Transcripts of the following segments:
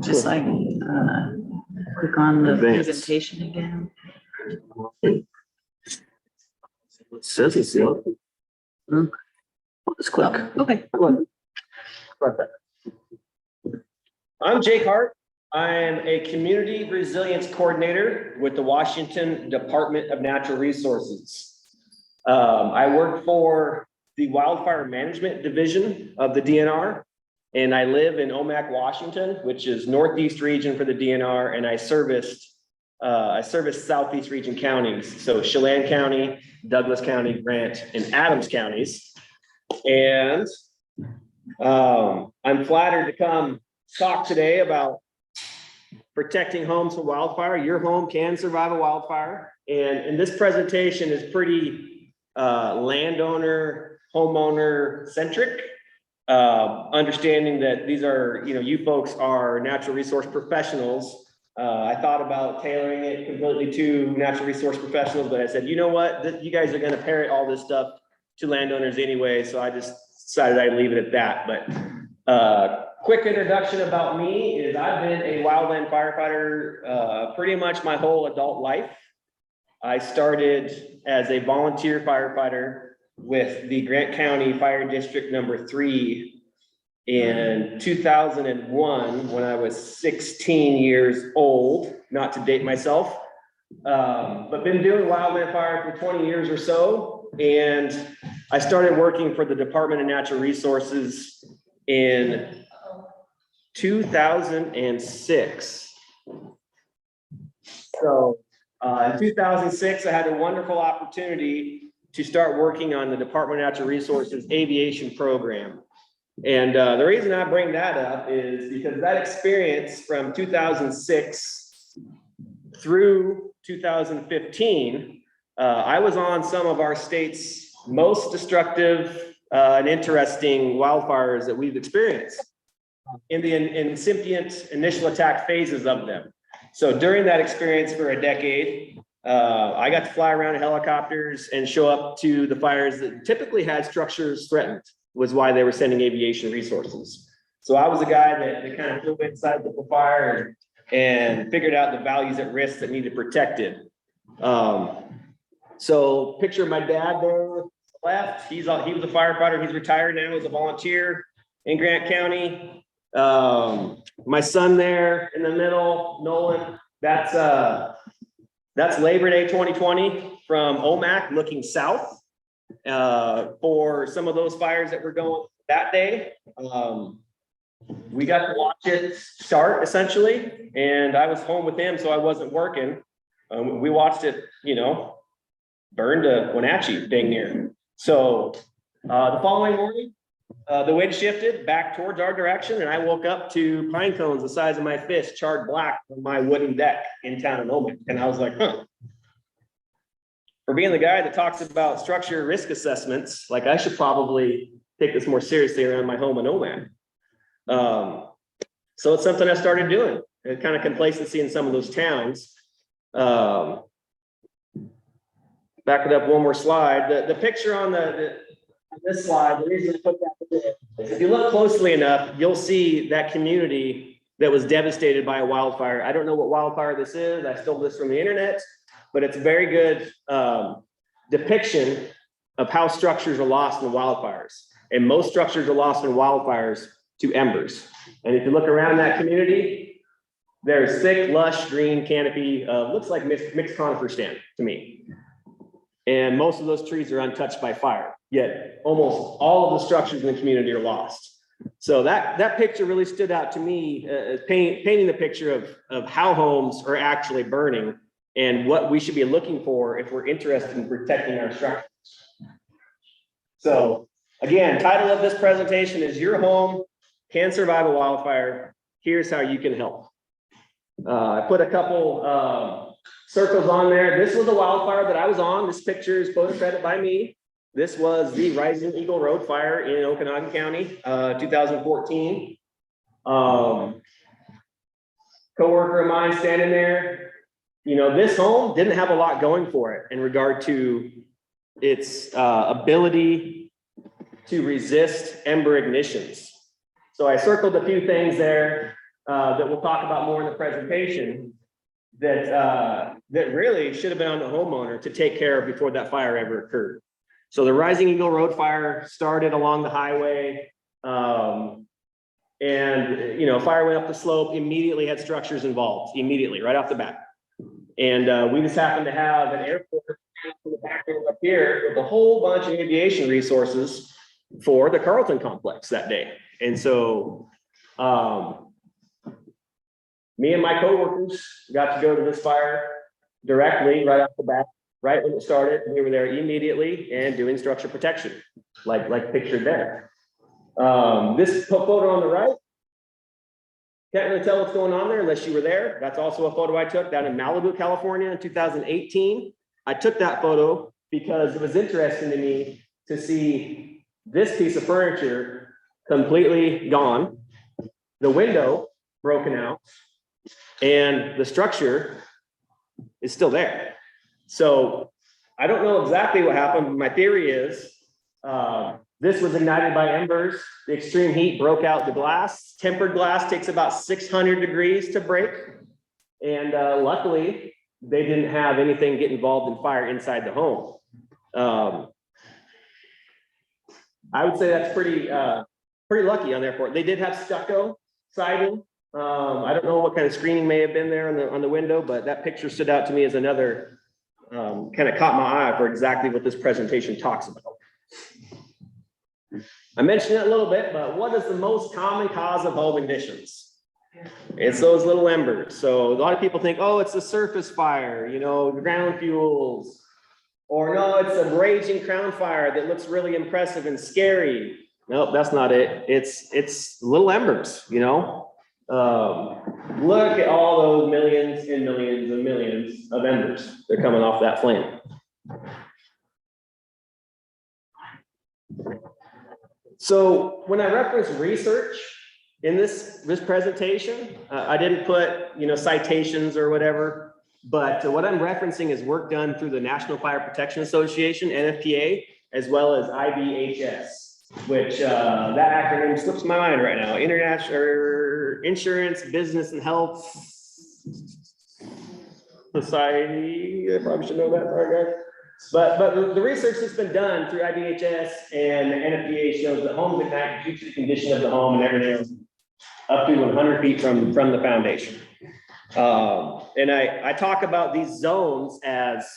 Just like click on the Advanced. presentation again. It says it's the Just click. Okay. I'm Jake Hardt. I'm a community resilience coordinator with the Washington Department of Natural Resources. I work for the Wildfire Management Division of the DNR, and I live in Omak, Washington, which is northeast region for the DNR, and I service southeast region counties, so Chelan County, Douglas County, Grant, and Adams counties. And I'm flattered to come talk today about protecting homes from wildfire. Your home can survive a wildfire. And this presentation is pretty landowner, homeowner centric, understanding that these are, you folks are natural resource professionals. I thought about tailoring it completely to natural resource professionals, but I said, you know what, you guys are going to parrot all this stuff to landowners anyway. So I just decided I'd leave it at that. But quick introduction about me is I've been a wildland firefighter pretty much my whole adult life. I started as a volunteer firefighter with the Grant County Fire District number 3 in 2001 when I was 16 years old, not to date myself, but been doing wildland fire for 20 years or so. And I started working for the Department of Natural Resources in 2006. So in 2006, I had a wonderful opportunity to start working on the Department of Natural Resources aviation program. And the reason I bring that up is because that experience from 2006 through 2015, I was on some of our state's most destructive and interesting wildfires that we've experienced in the incipient initial attack phases of them. So during that experience for a decade, I got to fly around in helicopters and show up to the fires that typically had structures threatened, was why they were sending aviation resources. So I was the guy that kind of flew inside the fire and figured out the values at risk that needed protected. So picture my dad there left. He was a firefighter. He's retired now as a volunteer in Grant County. My son there in the middle, Nolan, that's Labor Day 2020 from Omak looking south for some of those fires that were going that day. We got to watch it start essentially, and I was home with him, so I wasn't working. We watched it, burn to Wenatchee dang near. So the following morning, the wind shifted back towards our direction, and I woke up to pine cones the size of my fist, charred black on my wooden deck in town in Omak. And I was like, for being the guy that talks about structure risk assessments, like I should probably take this more seriously around my home in Omak. So it's something I started doing. It's kind of complacency in some of those towns. Back it up one more slide. The picture on this slide, the reason I put that is if you look closely enough, you'll see that community that was devastated by a wildfire. I don't know what wildfire this is. I stole this from the internet, but it's a very good depiction of how structures are lost in wildfires. And most structures are lost in wildfires to embers. And if you look around that community, there's thick, lush, green canopy, looks like mixed conifer stand to me. And most of those trees are untouched by fire, yet almost all of the structures in the community are lost. So that picture really stood out to me, painting the picture of how homes are actually burning and what we should be looking for if we're interested in protecting our structures. So again, title of this presentation is Your Home Can Survive a Wildfire. Here's how you can help. I put a couple circles on there. This was a wildfire that I was on. This picture is photographed by me. This was the Rising Eagle Road fire in Okanagan County, 2014. Coworker of mine standing there. This home didn't have a lot going for it in regard to its ability to resist ember ignitions. So I circled a few things there. that we'll talk about more in the presentation that really should have been on the homeowner to take care of before that fire ever occurred. So the Rising Eagle Road fire started along the highway. And, fire went up the slope, immediately had structures involved, immediately, right off the bat. And we just happened to have an airport in the back room up here with a whole bunch of aviation resources for the Carlton complex that day. And so me and my coworkers got to go to this fire directly right off the bat, right when it started. We were there immediately and doing structure protection, like pictured there. This photo on the right, can't really tell what's going on there unless you were there. That's also a photo I took down in Malibu, California in 2018. I took that photo because it was interesting to me to see this piece of furniture completely gone, the window broken out, and the structure is still there. So I don't know exactly what happened, but my theory is this was ignited by embers. The extreme heat broke out the glass. Tempered glass takes about 600 degrees to break. And luckily, they didn't have anything get involved in fire inside the home. I would say that's pretty lucky on their part. They did have stucco siding. I don't know what kind of screening may have been there on the window, but that picture stood out to me as another kind of caught my eye for exactly what this presentation talks about. I mentioned it a little bit, but what is the most common cause of home ignitions? It's those little embers. So a lot of people think, oh, it's a surface fire, the ground fuels, or no, it's a raging crown fire that looks really impressive and scary. Nope, that's not it. It's little embers, Look at all those millions and millions and millions of embers that are coming off that flame. So when I reference research in this presentation, I didn't put, citations or whatever, but what I'm referencing is work done through the National Fire Protection Association, NFPA, as well as IBHS, which that acronym slips my mind right now. International Insurance, Business and Health Society. I probably should know that, sorry guys. But the research that's been done through IBHS and the NFPA shows that homes ignite due to the condition of the home and everything else up to 100 feet from the foundation. And I talk about these zones as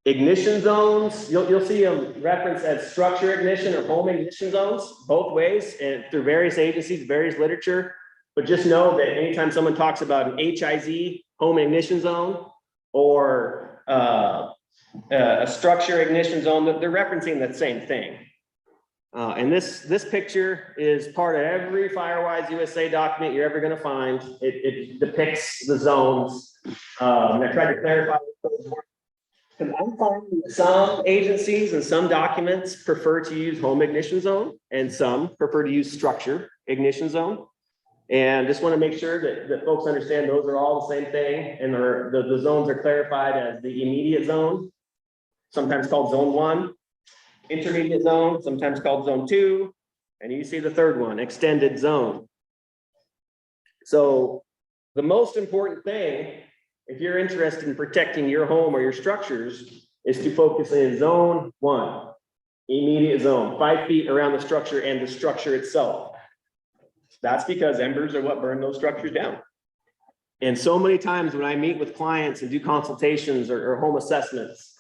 ignition zones. You'll see them referenced as structure ignition or home ignition zones, both ways, and through various agencies, various literature. But just know that anytime someone talks about an HIZ, home ignition zone, or a structure ignition zone, they're referencing the same thing. And this picture is part of every Firewise USA document you're ever going to find. It depicts the zones. And I tried to clarify. I'm finding that some agencies and some documents prefer to use home ignition zone, and some prefer to use structure ignition zone. And just want to make sure that folks understand those are all the same thing, and the zones are clarified as the immediate zone, sometimes called zone 1, intermediate zone, sometimes called zone 2, and you see the third one, extended zone. So the most important thing, if you're interested in protecting your home or your structures, is to focus in zone 1, immediate zone, 5 feet around the structure and the structure itself. That's because embers are what burn those structures down. And so many times when I meet with clients and do consultations or home assessments,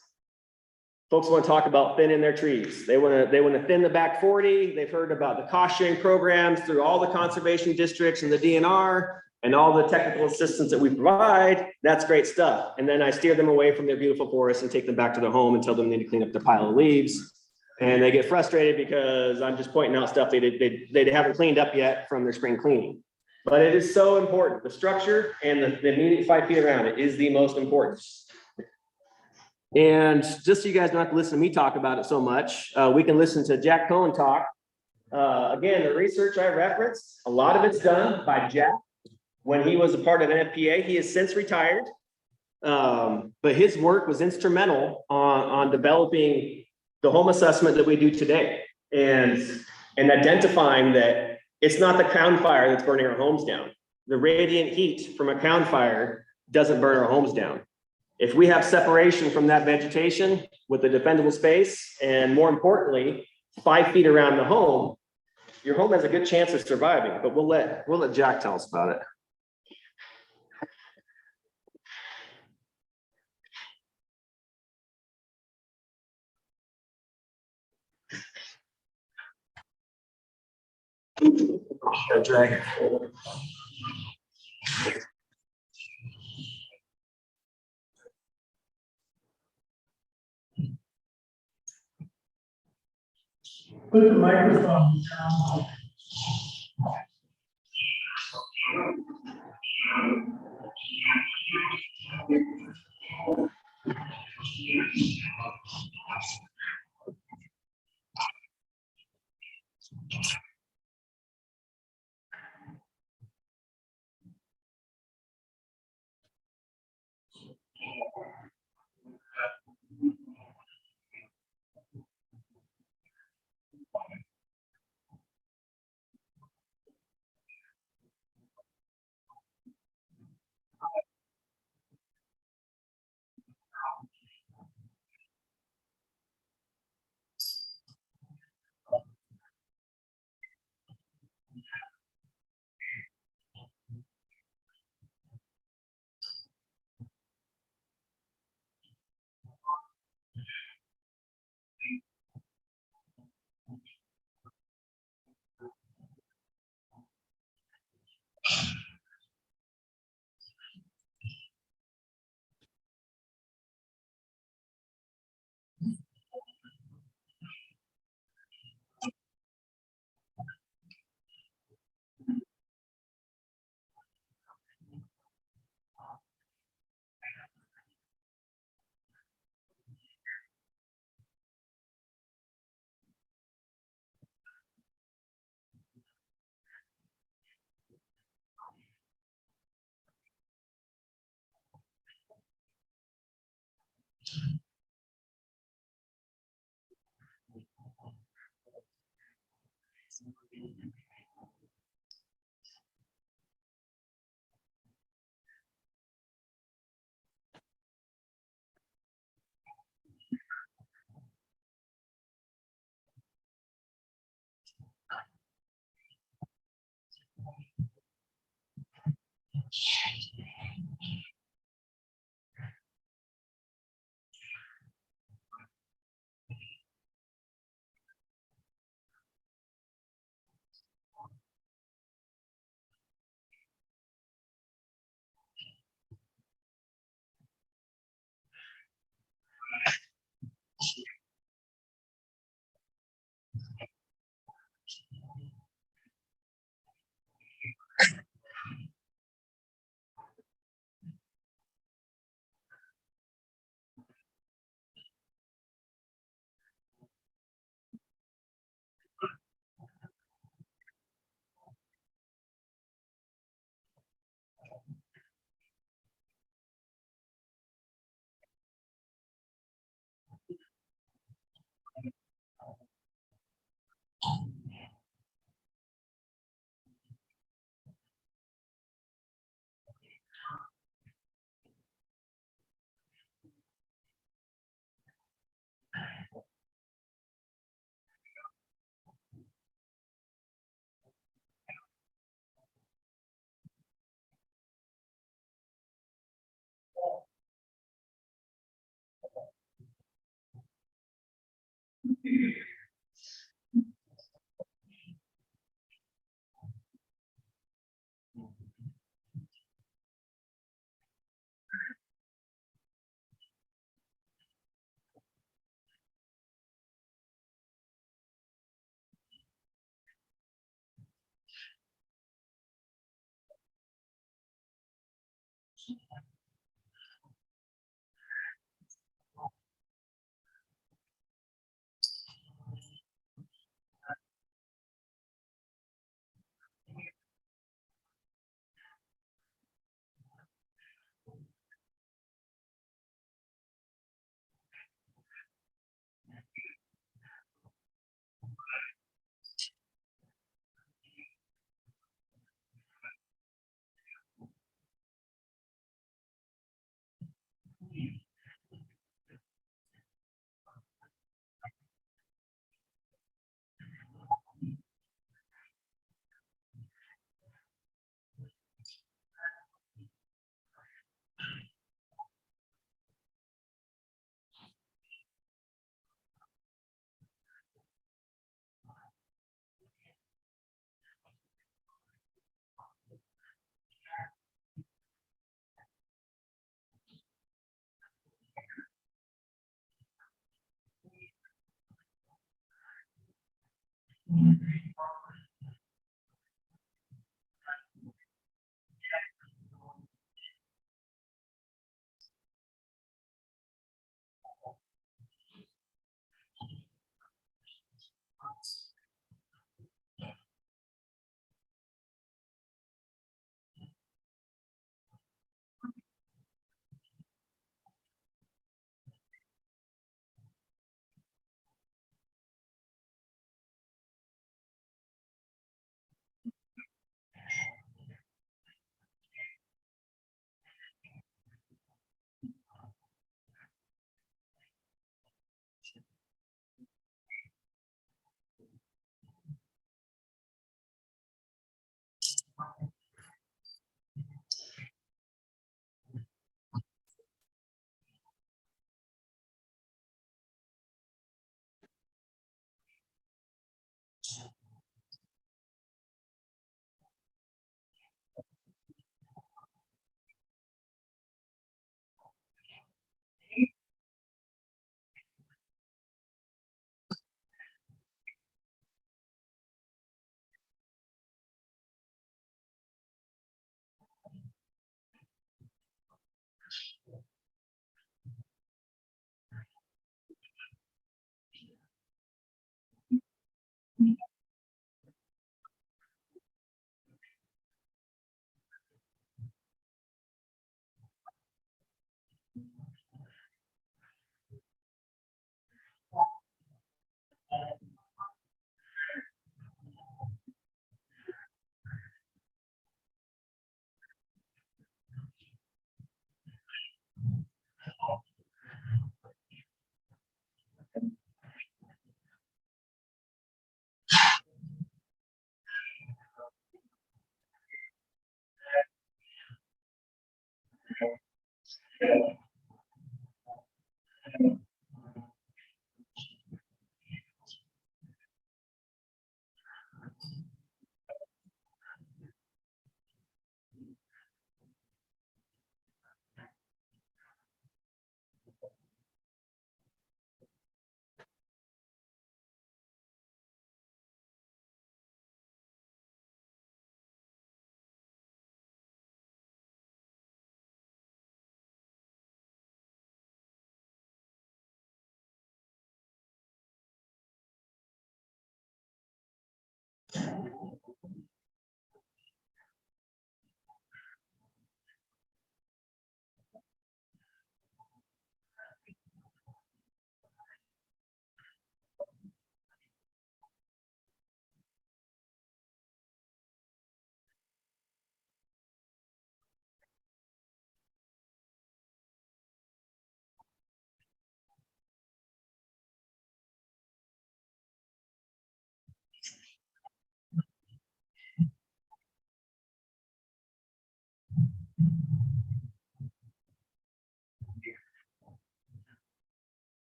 folks want to talk about thinning their trees. They want to thin the back 40. They've heard about the cost sharing programs through all the conservation districts and the DNR and all the technical assistance that we provide. That's great stuff. And then I steer them away from their beautiful forests and take them back to their home and tell them they need to clean up their pile of leaves. And they get frustrated because I'm just pointing out stuff they haven't cleaned up yet from their spring cleaning. But it is so important. The structure and the immediate 5 feet around it is the most important. And just so you guys don't have to listen to me talk about it so much, we can listen to Jack Cohen talk. Again, the research I referenced, a lot of it's done by Jack when he was a part of NFPA. He has since retired, but his work was instrumental on developing the home assessment that we do today, and identifying that It's not the crown fire that's burning our homes down. The radiant heat from a crown fire doesn't burn our homes down. If we have separation from that vegetation with a defendable space, and more importantly, 5 feet around the home, your home has a good chance of surviving, but we'll let Jack tell us about it. Jack. Put the microphone down.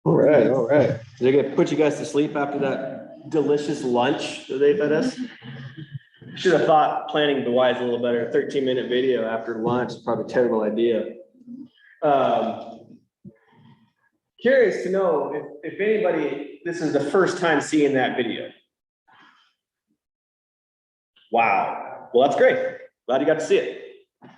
All right, all right. Did I get put you guys to sleep after that delicious lunch that they fed us? Should have thought planning the wise a little better. 13-minute video after lunch is probably a terrible idea. Curious to know if anybody, this is the first time seeing that video. Wow. Well, that's great. Glad you got to see it.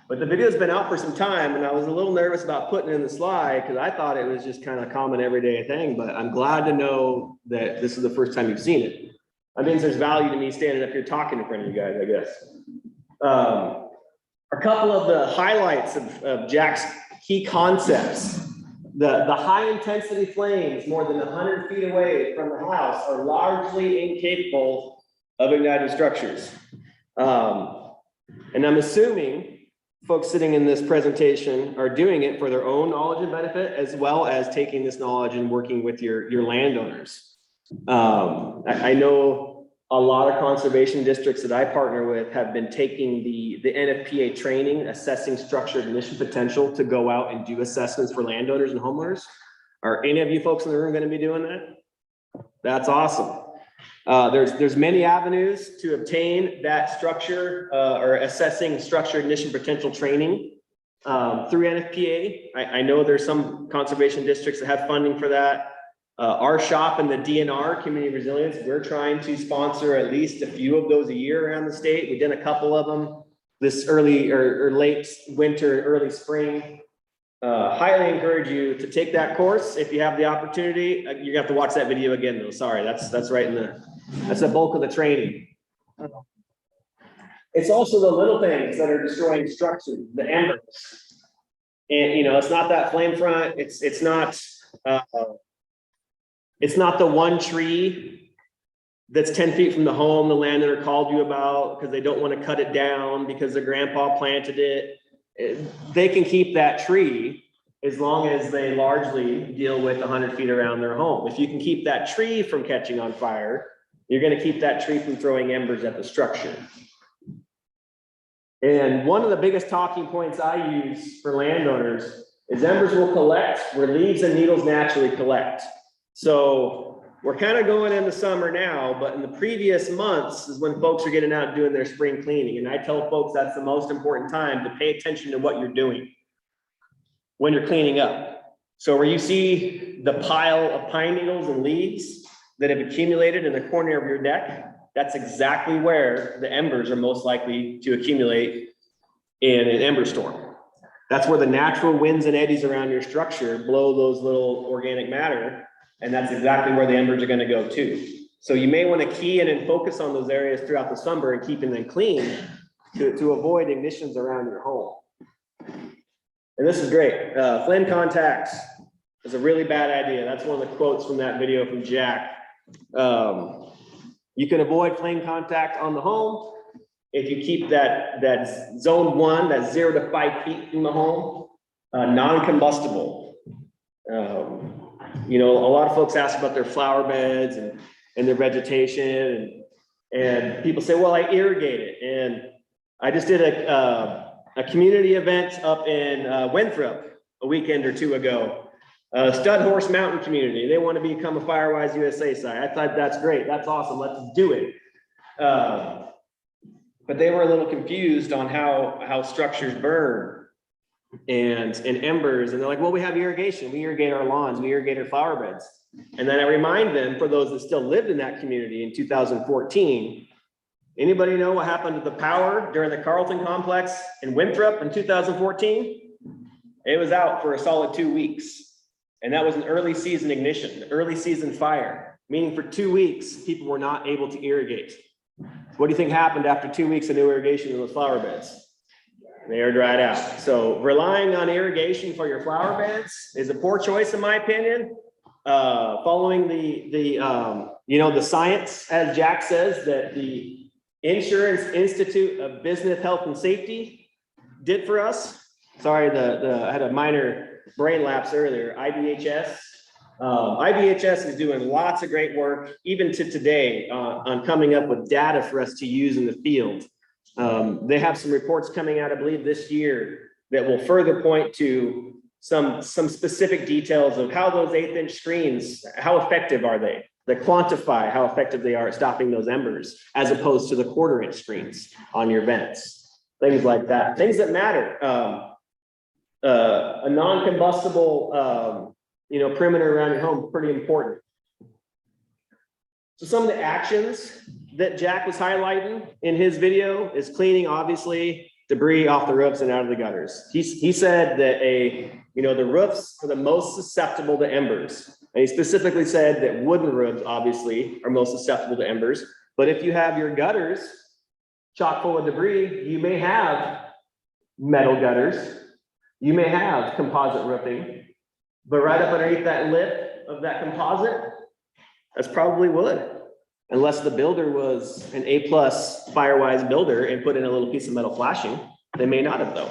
But the video's been out for some time, and I was a little nervous about putting it in the slide because I thought it was just kind of common everyday thing, but I'm glad to know that this is the first time you've seen it. That means there's value to me standing up here talking in front of you guys, I guess. A couple of the highlights of Jack's key concepts. The high intensity flames more than 100 feet away from the house are largely incapable of igniting structures. And I'm assuming folks sitting in this presentation are doing it for their own knowledge and benefit, as well as taking this knowledge and working with your landowners. I know a lot of conservation districts that I partner with have been taking the NFPA training, assessing structure ignition potential, to go out and do assessments for landowners and homeowners. Are any of you folks in the room going to be doing that? That's awesome. There's many avenues to obtain that structure or assessing structure ignition potential training through NFPA. I know there's some conservation districts that have funding for that. Our shop in the DNR, Community Resilience, we're trying to sponsor at least a few of those a year around the state. We did a couple of them this early or late winter, early spring. Highly encourage you to take that course if you have the opportunity. You're gonna have to watch that video again though. Sorry, that's right that's the bulk of the training. It's also the little things that are destroying structure, the embers. And you know, it's not that flame front. It's not the one tree that's 10 feet from the home the landowner called you about because they don't want to cut it down because their grandpa planted it. They can keep that tree as long as they largely deal with 100 feet around their home. If you can keep that tree from catching on fire, you're going to keep that tree from throwing embers at the structure. And one of the biggest talking points I use for landowners is embers will collect where leaves and needles naturally collect. So we're kind of going into summer now, but in the previous months is when folks are getting out doing their spring cleaning. And I tell folks that's the most important time to pay attention to what you're doing when you're cleaning up. So where you see the pile of pine needles and leaves that have accumulated in the corner of your deck, that's exactly where the embers are most likely to accumulate in an ember storm. That's where the natural winds and eddies around your structure blow those little organic matter. And that's exactly where the embers are going to go to. So you may want to key in and focus on those areas throughout the summer and keeping them clean to avoid ignitions around your home. And this is great. Flame contacts is a really bad idea. That's one of the quotes from that video from Jack. You can avoid flame contact on the home if you keep that zone 1, that 0 to 5 feet from the home, non-combustible. You know, a lot of folks ask about their flower beds and their vegetation, and people say, well, I irrigate it. And I just did a community event up in Winthrop a weekend or two ago. Stud Horse Mountain community. They want to become a Firewise USA site. I thought that's great. That's awesome. Let's do it. But they were a little confused on how structures burn and embers. And they're like, well, we have irrigation. We irrigate our lawns. We irrigate our flower beds. And then I remind them, for those that still lived in that community in 2014, anybody know what happened to the power during the Carlton complex in Winthrop in 2014? It was out for a solid 2 weeks. And that was an early season ignition, early season fire, meaning for 2 weeks, people were not able to irrigate. What do you think happened after 2 weeks of no irrigation in those flower beds? They are dried out. So relying on irrigation for your flower beds is a poor choice, in my opinion. Following the science, as Jack says, that the Insurance Institute of Business Health and Safety did for us. Sorry, I had a minor brain lapse earlier. IBHS. IBHS is doing lots of great work, even to today, on coming up with data for us to use in the field. They have some reports coming out, I believe, this year that will further point to some specific details of how those 1/8-inch screens, how effective are they? They quantify how effective they are at stopping those embers, as opposed to the 1/4-inch screens on your vents, things like that, things that matter. A non-combustible, perimeter around your home, pretty important. So some of the actions that Jack was highlighting in his video is cleaning, obviously, debris off the roofs and out of the gutters. He said that the roofs are the most susceptible to embers. And he specifically said that wooden roofs, obviously, are most susceptible to embers. But if you have your gutters chock full of debris, you may have metal gutters. You may have composite roofing, but right up underneath that lip of that composite, that's probably wood. Unless the builder was an A+ Firewise builder and put in a little piece of metal flashing, they may not have though.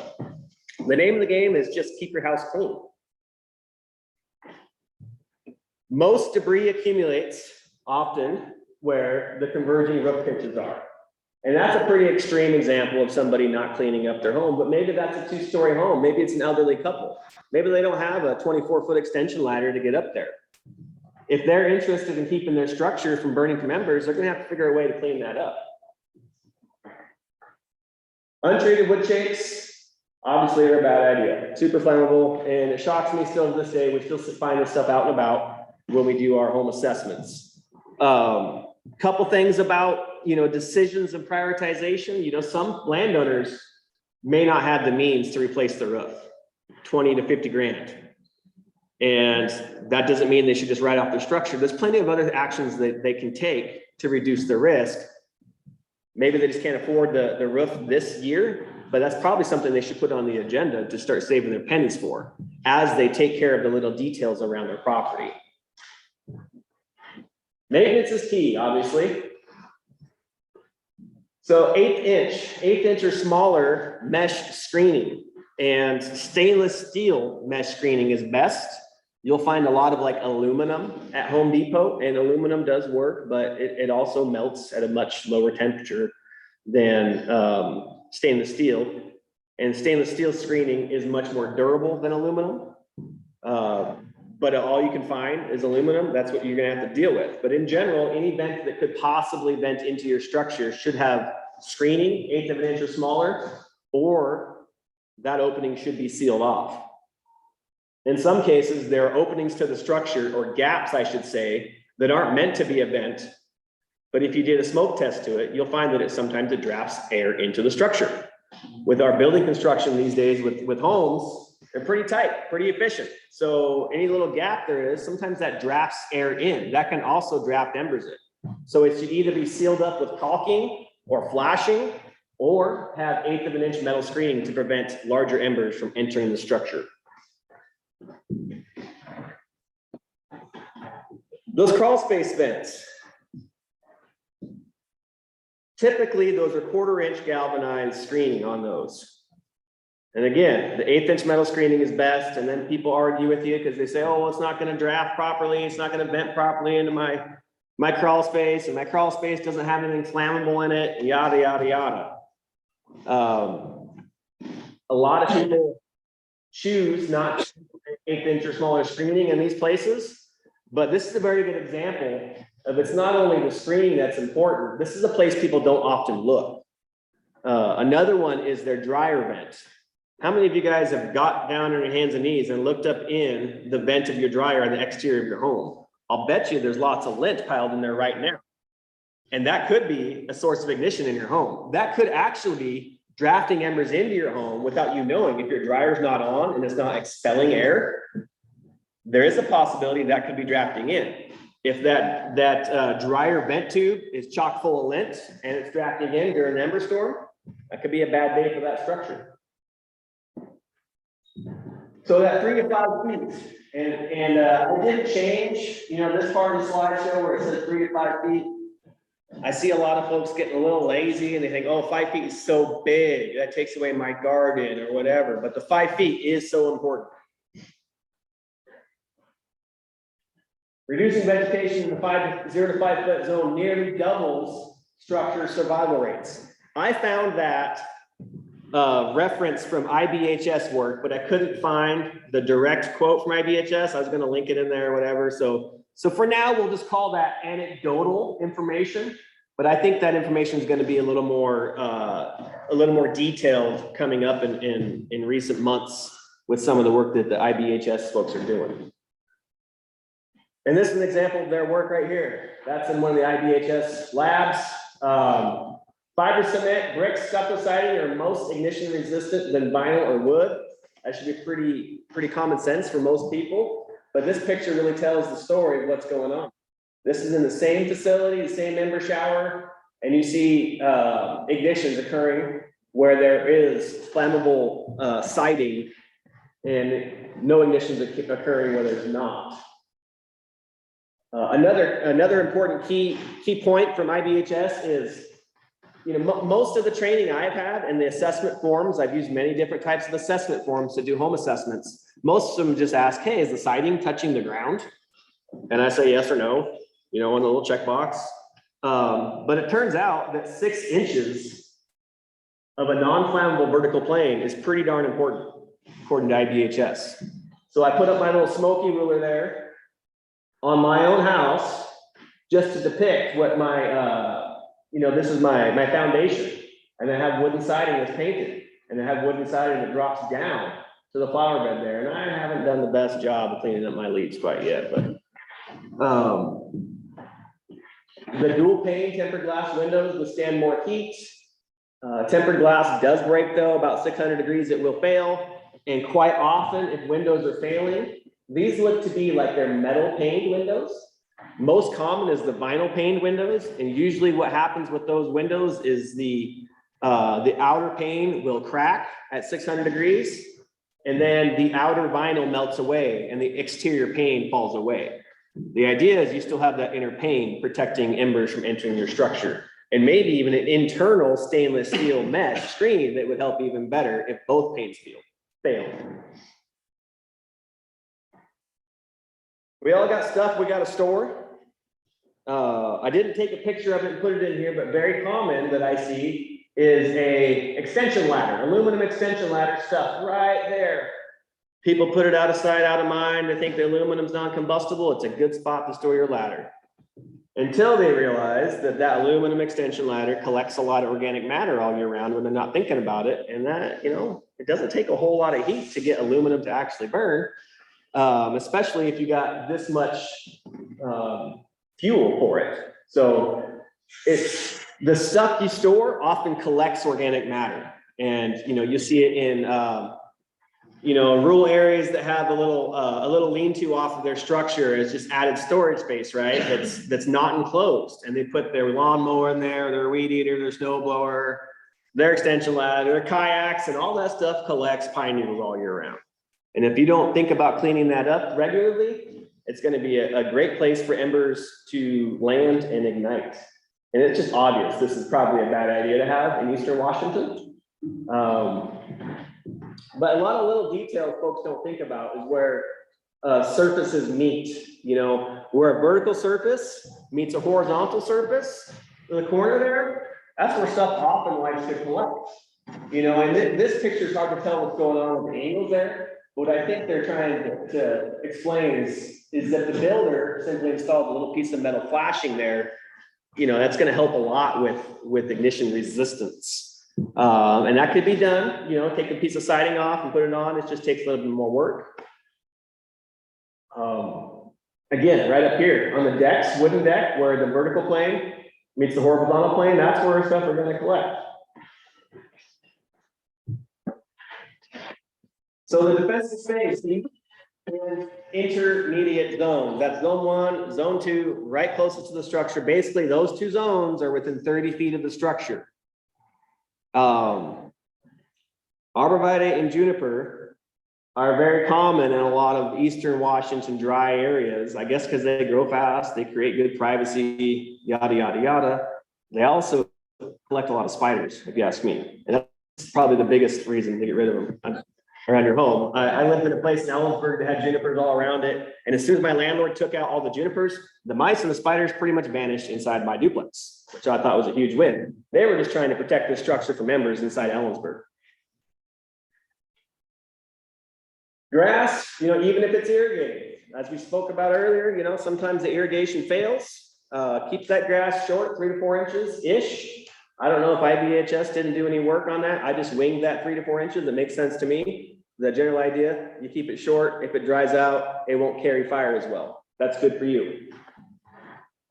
The name of the game is just keep your house clean. Most debris accumulates often where the converging roof pitches are. And that's a pretty extreme example of somebody not cleaning up their home, but maybe that's a 2-story home. Maybe it's an elderly couple. Maybe they don't have a 24-foot extension ladder to get up there. If they're interested in keeping their structure from burning from embers, they're gonna have to figure a way to clean that up. Untreated wood shakes, obviously are a bad idea. Super flammable, and it shocks me still to this day. We still find this stuff out and about when we do our home assessments. Couple things about decisions and prioritization. Some landowners may not have the means to replace the roof, 20 to 50 grand. And that doesn't mean they should just write off their structure. There's plenty of other actions that they can take to reduce the risk. Maybe they just can't afford the roof this year, but that's probably something they should put on the agenda to start saving their pennies for as they take care of the little details around their property. Maintenance is key, obviously. So 1/8-inch or smaller mesh screening and stainless steel mesh screening is best. You'll find a lot of aluminum at Home Depot, and aluminum does work, but it also melts at a much lower temperature than stainless steel. And stainless steel screening is much more durable than aluminum. But all you can find is aluminum. That's what you're gonna have to deal with. But in general, any vent that could possibly vent into your structure should have screening, 1/8 of an inch or smaller, or that opening should be sealed off. In some cases, there are openings to the structure, or gaps, I should say, that aren't meant to be a vent. But if you did a smoke test to it, you'll find that sometimes it drafts air into the structure. With our building construction these days with homes, they're pretty tight, pretty efficient. So any little gap there is, sometimes that drafts air in. That can also draft embers in. So it should either be sealed up with caulking or flashing, or have 1/8 of an inch metal screening to prevent larger embers from entering the structure. Those crawl space vents. Typically, those are 1/4-inch galvanized screening on those. And again, the 1/8-inch metal screening is best, and then people argue with you because they say, oh, well, it's not going to draft properly, it's not going to vent properly into my crawl space, and my crawl space doesn't have anything flammable in it, yada, yada, yada. A lot of people choose not to do 1/8 inch or smaller screening in these places, but this is a very good example of it's not only the screening that's important, this is a place people don't often look. Another one is their dryer vent. How many of you guys have got down on your hands and knees and looked up in the vent of your dryer on the exterior of your home? I'll bet you there's lots of lint piled in there right now. And that could be a source of ignition in your home. That could actually be drafting embers into your home without you knowing. If your dryer's not on and it's not expelling air, there is a possibility that could be drafting in. If that dryer vent tube is chock full of lint and it's drafting in during an ember storm, that could be a bad day for that structure. So that 3 to 5 feet, and I didn't change, you know, this part of the slideshow where it says 3 to 5 feet. I see a lot of folks getting a little lazy and they think, oh, 5 feet is so big, that takes away my garden or whatever, but the 5 feet is so important. Reducing vegetation in the 0 to 5 foot zone nearly doubles structure survival rates. I found that reference from IBHS work, but I couldn't find the direct quote from IBHS. I was going to link it in there or whatever. So for now, we'll just call that anecdotal information, but I think that information is going to be a little more detailed coming up in recent months with some of the work that the IBHS folks are doing. And this is an example of their work right here. That's in one of the IBHS labs. Fiber cement, bricks, stucco siding are most ignition resistant than vinyl or wood. That should be pretty common sense for most people. But this picture really tells the story of what's going on. This is in the same facility, the same ember shower, and you see ignitions occurring where there is flammable siding and no ignitions occurring where there's not. Another important key point from IBHS is, you know, most of the training I've had and the assessment forms, I've used many different types of assessment forms to do home assessments. Most of them just ask, hey, is the siding touching the ground? And I say yes or no, you know, on a little checkbox. But it turns out that 6 inches of a non-flammable vertical plane is pretty darn important, according to IBHS. So I put up my little smoky ruler there on my own house just to depict what my, you know, this is my foundation, and I have wooden siding that's painted, and I have wooden siding that drops down to the flower bed there, and I haven't done the best job of cleaning up my leaves quite yet, but the dual pane tempered glass windows withstand more heat. Tempered glass does break though, about 600 degrees it will fail, and quite often if windows are failing, these look to be like they're metal paned windows. Most common is the vinyl paned windows, and usually what happens with those windows is the outer pane will crack at 600 degrees, and then the outer vinyl melts away and the exterior pane falls away. The idea is you still have that inner pane protecting embers from entering your structure, and maybe even an internal stainless steel mesh screen that would help even better if both panes fail. We all got stuff we got to store. I didn't take a picture of it and put it in here, but very common that I see is a extension ladder, aluminum extension ladder stuff right there. People put it out of sight, out of mind. They think the aluminum's non-combustible. It's a good spot to store your ladder. Until they realize that that aluminum extension ladder collects a lot of organic matter all year round when they're not thinking about it. And that, you know, it doesn't take a whole lot of heat to get aluminum to actually burn, especially if you got this much fuel for it. So it's the stuff you store often collects organic matter, and you know you see it in you know, rural areas that have a little lean-to off of their structure is just added storage space, right? That's not enclosed, and they put their lawnmower in there, their weed eater, their snow blower, their extension ladder, their kayaks, and all that stuff collects pine needles all year round. And if you don't think about cleaning that up regularly, it's going to be a great place for embers to land and ignite. And it's just obvious this is probably a bad idea to have in Eastern Washington. But a lot of little details folks don't think about is where surfaces meet. You know, where a vertical surface meets a horizontal surface in the corner there, that's where stuff often likes to collect. You know, and this picture is hard to tell what's going on with the angles there. What I think they're trying to explain is that the builder simply installed a little piece of metal flashing there. You know, that's gonna help a lot with ignition resistance. And that could be done, you know, take a piece of siding off and put it on. It just takes a little bit more work. Again, right up here on the decks, wooden deck, where the vertical plane meets the horizontal plane, that's where stuff we're gonna collect. So the defensive space is intermediate zones. That's zone 1, zone 2, right closest to the structure. Basically, those two zones are within 30 feet of the structure. Arborvitae and juniper are very common in a lot of eastern Washington dry areas. I guess because they grow fast, they create good privacy, yada, yada, yada. They also collect a lot of spiders, if you ask me. And that's probably the biggest reason to get rid of them around your home. I lived in a place in Ellensburg that had junipers all around it. And as soon as my landlord took out all the junipers, the mice and the spiders pretty much vanished inside my duplex, which I thought was a huge win. They were just trying to protect the structure from members inside Ellensburg. Grass, you know, even if it's irrigated, as we spoke about earlier, you know, sometimes the irrigation fails. Keep that grass short, 3 to 4 inches-ish. I don't know if IBHS didn't do any work on that. I just winged that 3 to 4 inches. It makes sense to me. The general idea, you keep it short. If it dries out, it won't carry fire as well. That's good for you.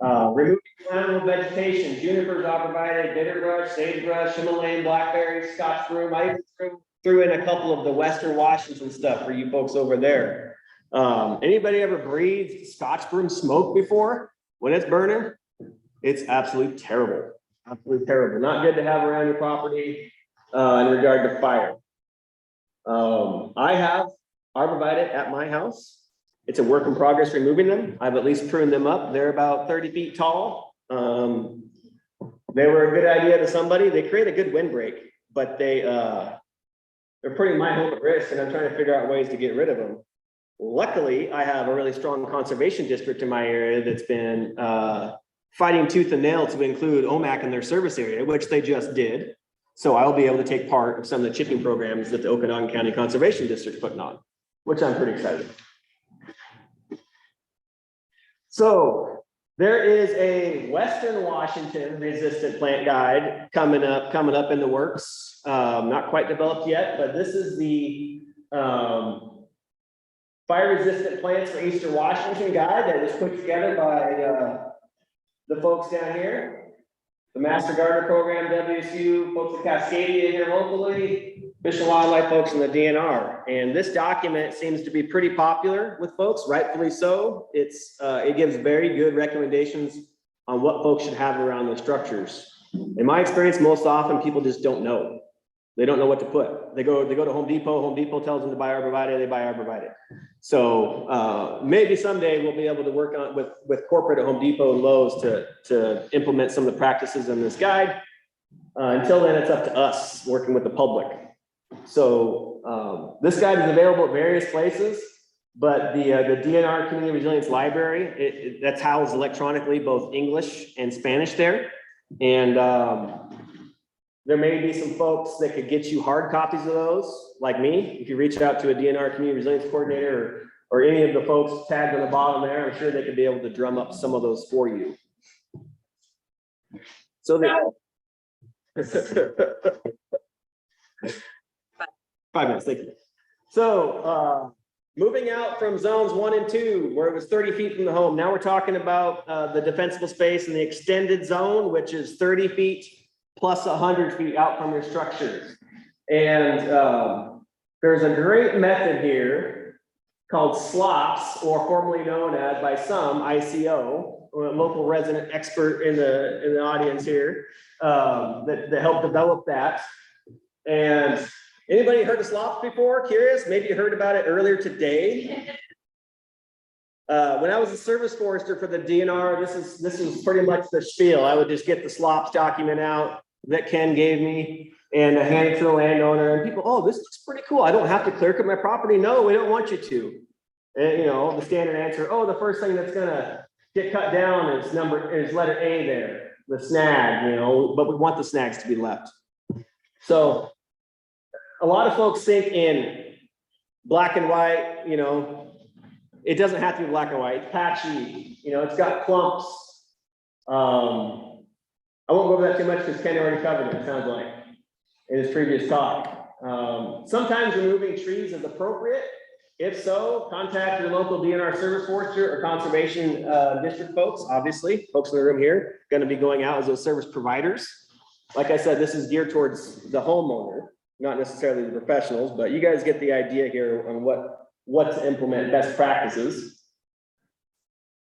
Removing annual vegetation, junipers, arborvitae, bitterbrush, sagebrush, Himalayan blackberry, Scotch broom. I even threw in a couple of the Western Washington stuff for you folks over there. Anybody ever breathed Scotch broom smoke before? When it's burning, it's absolutely terrible. Absolutely terrible. Not good to have around your property in regard to fire. I have arborvitae at my house. It's a work in progress removing them. I've at least pruned them up. They're about 30 feet tall. They were a good idea to somebody. They create a good windbreak, but they're putting my home at risk, and I'm trying to figure out ways to get rid of them. Luckily, I have a really strong conservation district in my area that's been fighting tooth and nail to include OMAC in their service area, which they just did. So I'll be able to take part of some of the chipping programs that the Okanagan County Conservation District putting on, which I'm pretty excited about. So there is a Western Washington resistant plant guide coming up in the works. Not quite developed yet, but this is the fire resistant plants for Eastern Washington guide that was put together by the folks down here. The Master Gardener Program, WSU, folks at Cascadia here locally, Fish and Wildlife folks in the DNR. And this document seems to be pretty popular with folks, rightfully so. It gives very good recommendations on what folks should have around their structures. In my experience, most often people just don't know. They don't know what to put. They go to Home Depot. Home Depot tells them to buy arborvitae. They buy arborvitae. So maybe someday we'll be able to work on with corporate at Home Depot and Lowe's to implement some of the practices in this guide. Until then, it's up to us working with the public. So this guide is available at various places, but the DNR Community Resilience Library, that's housed electronically, both English and Spanish there. And there may be some folks that could get you hard copies of those, like me. If you reach out to a DNR Community Resilience Coordinator or any of the folks tagged on the bottom there, I'm sure they could be able to drum up some of those for you. So the 5 minutes, thank you. So moving out from zones 1 and 2, where it was 30 feet from the home, now we're talking about the defensible space in the extended zone, which is 30 feet plus 100 feet out from your structures. And there's a great method here called SLOPS, or formerly known as by some ICO, or a local resident expert in the audience here, that helped develop that. And anybody heard of SLOPS before? Curious? Maybe you heard about it earlier today. When I was a service forester for the DNR, this is pretty much the spiel. I would just get the SLOPS document out that Ken gave me and hand it to the landowner, and people, oh, this looks pretty cool. I don't have to clear cut my property. No, we don't want you to. And, you know, the standard answer, oh, the first thing that's gonna get cut down is letter A there, the snag, you know, but we want the snags to be left. So a lot of folks think in black and white, you know, it doesn't have to be black and white, it's patchy, you know, it's got clumps. I won't go over that too much because Ken already covered it, it sounds like, in his previous talk. Sometimes removing trees is appropriate. If so, contact your local DNR service forester or conservation district folks. Obviously, folks in the room here going to be going out as those service providers. Like I said, this is geared towards the homeowner, not necessarily the professionals, but you guys get the idea here on what to implement best practices.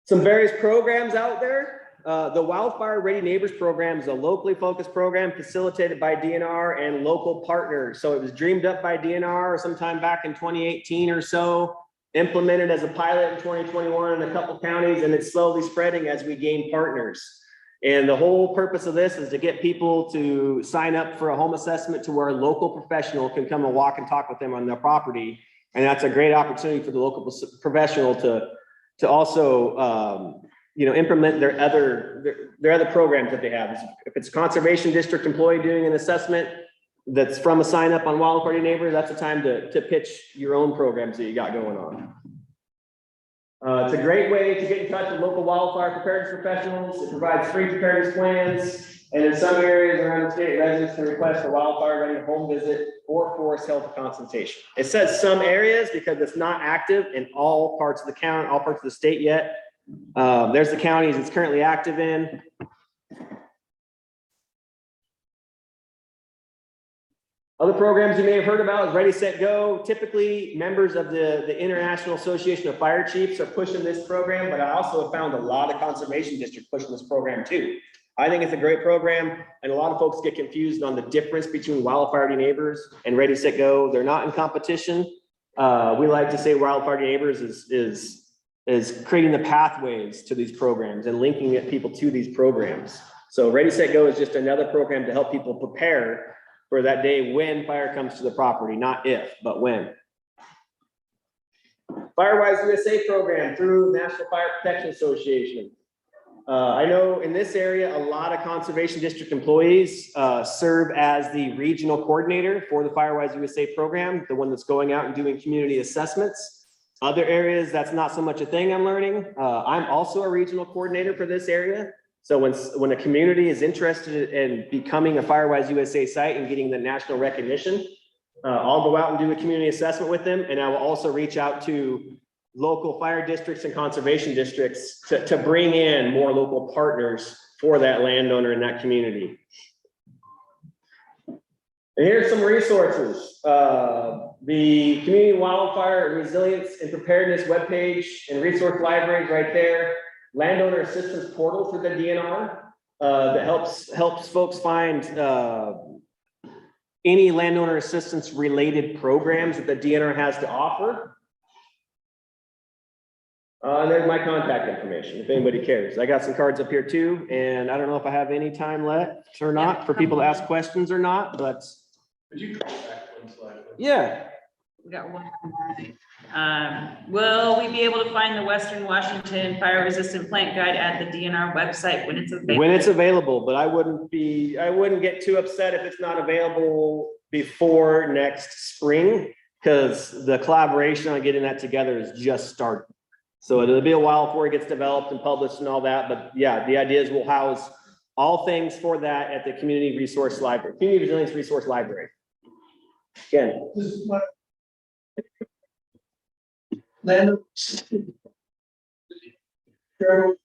Some various programs out there. The Wildfire Ready Neighbors program is a locally focused program facilitated by DNR and local partners. So it was dreamed up by DNR sometime back in 2018 or so, implemented as a pilot in 2021 in a couple counties, and it's slowly spreading as we gain partners. And the whole purpose of this is to get people to sign up for a home assessment to where a local professional can come and walk and talk with them on their property. And that's a great opportunity for the local professional to also you know, implement their other programs that they have. If it's a conservation district employee doing an assessment that's from a sign up on Wildfire Neighbor, that's the time to pitch your own programs that you got going on. It's a great way to get in touch with local wildfire preparedness professionals. It provides free preparedness plans, and in some areas around the state, residents can request a wildfire ready home visit or forest health consultation. It says some areas because it's not active in all parts of the county, all parts of the state yet. There's the counties it's currently active in. Other programs you may have heard about is Ready, Set, Go. Typically, members of the International Association of Fire Chiefs are pushing this program, but I also have found a lot of conservation districts pushing this program too. I think it's a great program, and a lot of folks get confused on the difference between Wildfire Ready Neighbors and Ready, Set, Go. They're not in competition. We like to say Wildfire Ready Neighbors is creating the pathways to these programs and linking people to these programs. So Ready, Set, Go is just another program to help people prepare for that day when fire comes to the property, not if, but when. Firewise USA program through National Fire Protection Association. I know in this area, a lot of conservation district employees serve as the regional coordinator for the Firewise USA program, the one that's going out and doing community assessments. Other areas, that's not so much a thing I'm learning. I'm also a regional coordinator for this area. So when a community is interested in becoming a Firewise USA site and getting the national recognition, I'll go out and do a community assessment with them. And I will also reach out to local fire districts and conservation districts to bring in more local partners for that landowner in that community. And here's some resources. The Community Wildfire Resilience and Preparedness webpage and resource libraries right there. Landowner assistance portal for the DNR that helps folks find any landowner assistance related programs that the DNR has to offer. And there's my contact information if anybody cares. I got some cards up here too, and I don't know if I have any time left or not for people to ask questions or not, but Could you go back one slide? yeah. We got one. Will we be able to find the Western Washington Fire Resistant Plant Guide at the DNR website when it's available? When it's available, but I wouldn't get too upset if it's not available before next spring, because the collaboration on getting that together is just starting. So it'll be a while before it gets developed and published and all that, but yeah, the idea is we'll house all things for that at the Community Resource Library, Community Resilience Resource Library. Again. Land. Go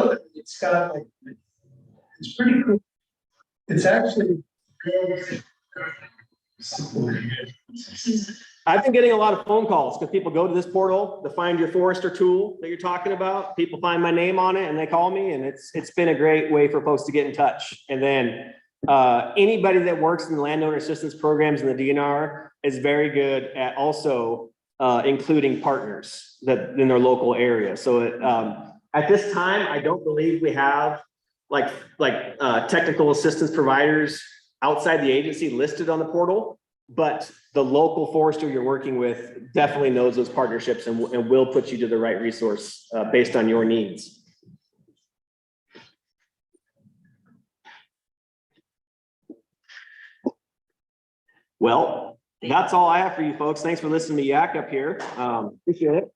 there. It's got like, it's pretty cool. It's actually good. I've been getting a lot of phone calls because people go to this portal to find your forester tool that you're talking about. People find my name on it and they call me, and it's been a great way for folks to get in touch. And then anybody that works in the landowner assistance programs in the DNR is very good at also including partners that in their local area. So at this time, I don't believe we have like technical assistance providers outside the agency listed on the portal, but the local forester you're working with definitely knows those partnerships and will put you to the right resource based on your needs. Well, that's all I have for you folks. Thanks for listening to Yak up here. Appreciate it.